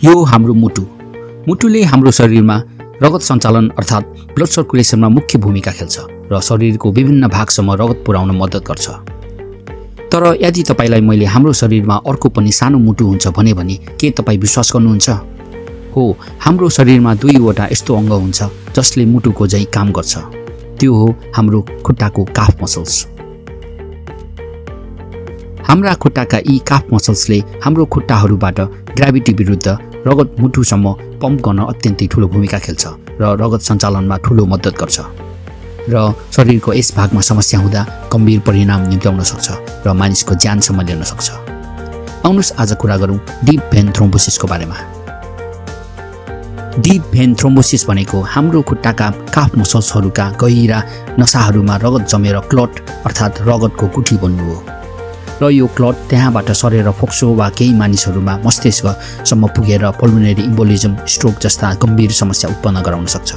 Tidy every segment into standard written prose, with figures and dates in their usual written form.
यो हाम्रो मुटुले हाम्रो शरीरमा रगत सञ्चालन अर्थात् ब्लड सर्कुलेसनमा मुख्य भूमिका खेल्छ र शरीरको विभिन्न भागसम्म रगत पुर्याउन मद्दत गर्छ। तर यदि तपाईलाई मैले हाम्रो शरीरमा अर्को पनि सानो मुटु हुन्छ भने के तपाई विश्वास गर्नुहुन्छ? हो, हाम्रो शरीरमा दुईवटा यस्तो अङ्ग हुन्छ जसले मुटुको झैं काम गर्छ। त्यो हो हाम्रो खुट्टाको काफ मसल्स। हाम्रा खुट्टाका यी काफ मसल्सले हाम्रो खुट्टाहरूबाट ग्राभिटी विरुद्ध रगत मुटुसम्म पम्प गर्न अत्यन्तै ठूलो भूमिका खेल्छ र रगत सञ्चालनमा ठूलो मद्दत गर्छ र शरीरको यस भागमा समस्या हुँदा गम्भीर परिणाम निम्त्याउन सक्छ र मानिसको ज्यानसम्म लिन सक्छ। आउनुस् आज कुरा गरौँ डीप भेन थ्रोम्बोसिसको बारेमा। डीप भेन थ्रोम्बोसिस भनेको हाम्रो खुट्टाका काफ मसल्सहरूका गहिरा नसाहरूमा रगत जमेर क्लट अर्थात् रगतको गुठी बन्नु हो र यो क्लट त्यहाँबाट सरेर फोक्सो वा केही मानिसहरूमा मस्तिष्कसम्म पुगेर पल्मोनरी इम्बोलिजम, स्ट्रोक जस्ता गम्भीर समस्या उत्पन्न गराउन सक्छ।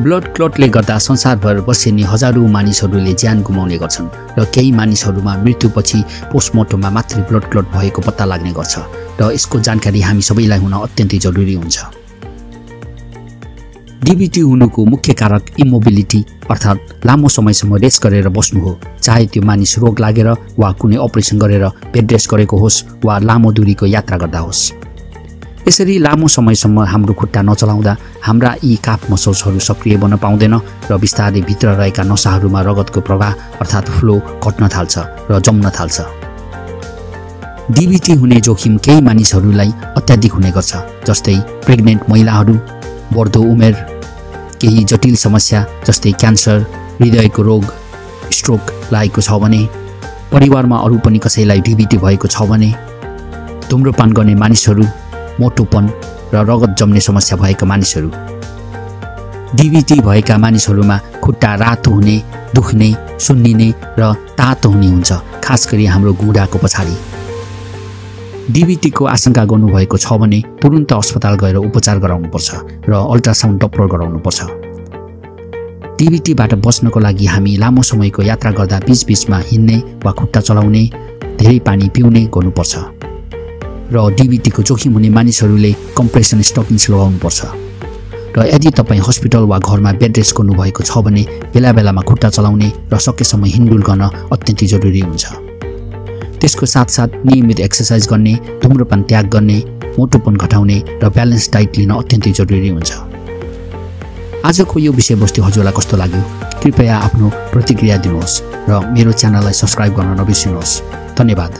ब्लड क्लटले गर्दा संसारभर बसेनी हजारौं मानिसहरूले ज्यान गुमाउने गर्छन् र केही मानिसहरूमा मृत्युपछि पोस्टमार्टममा मात्रै ब्लड क्लट भएको पत्ता लाग्ने गर्छ र यसको जानकारी हामी सबैलाई हुन अत्यन्तै जरुरी हुन्छ। डीबीटी हुनुको मुख्य कारक इमोबिलिटी अर्थात् लामो समयसम्म रेस्ट गरेर बस्नु हो, चाहे त्यो मानिस रोग लागेर वा कुनै अपरेसन गरेर बेड रेस्ट गरेको होस् वा लामो दूरीको यात्रा गर्दा होस्। यसरी लामो समयसम्म हाम्रो खुट्टा नचलाउँदा हाम्रा यी काफ मसल्सहरू सक्रिय बन्न पाउँदैन र बिस्तारै भित्र रहेका नसाहरूमा रगतको प्रवाह अर्थात् फ्लो घट्न थाल्छ र जम्न थाल्छ। डीबीटी हुने जोखिम केही मानिसहरूलाई अत्याधिक हुने गर्छ, जस्तै प्रेग्नेन्ट महिलाहरू, बढ्दो उमेर, केही जटिल समस्या जस्तै क्यान्सर, हृदयको रोग, स्ट्रोक लागेको छ भने, परिवारमा अरू पनि कसैलाई डीबीटी भएको छ भने, धुम्रपान गर्ने मानिसहरू, मोटोपन र रगत जम्ने समस्या भएका मानिसहरू। डीबीटी भएका मानिसहरूमा खुट्टा रातो हुने, दुख्ने, सुन्निने र तातो हुने हुन्छ, खास गरी हाम्रो घुँडाको पछाडि। डीबीटीको आशंका गर्नुभएको छ भने तुरुन्त अस्पताल गएर उपचार गराउनुपर्छ र अल्ट्रासाउन्ड डप्लर गराउनुपर्छ। डीबीटीबाट बच्नको लागि हामी लामो समयको यात्रा गर्दा बीचबीचमा हिँड्ने वा खुट्टा चलाउने, धेरै पानी पिउने गर्नुपर्छ र डीबीटीको जोखिम हुने मानिसहरूले कम्प्रेसन स्टकिङ्स लगाउनुपर्छ र यदि तपाईँ हस्पिटल वा घरमा बेड रेस्ट गर्नुभएको छ भने बेला बेलामा खुट्टा चलाउने र सकेसम्म हिँडडुल गर्न अत्यन्तै जरुरी हुन्छ। त्यसको साथसाथ नियमित एक्सर्साइज गर्ने, धुम्रपान त्याग गर्ने, मोटोपन घटाउने र ब्यालेन्स डाइट लिन अत्यन्तै जरुरी हुन्छ। आजको यो विषयवस्तु हजुरलाई कस्तो लाग्यो? कृपया आफ्नो प्रतिक्रिया दिनुहोस् र मेरो च्यानललाई सब्स्क्राइब गर्न नबिर्सिनुहोस्। धन्यवाद।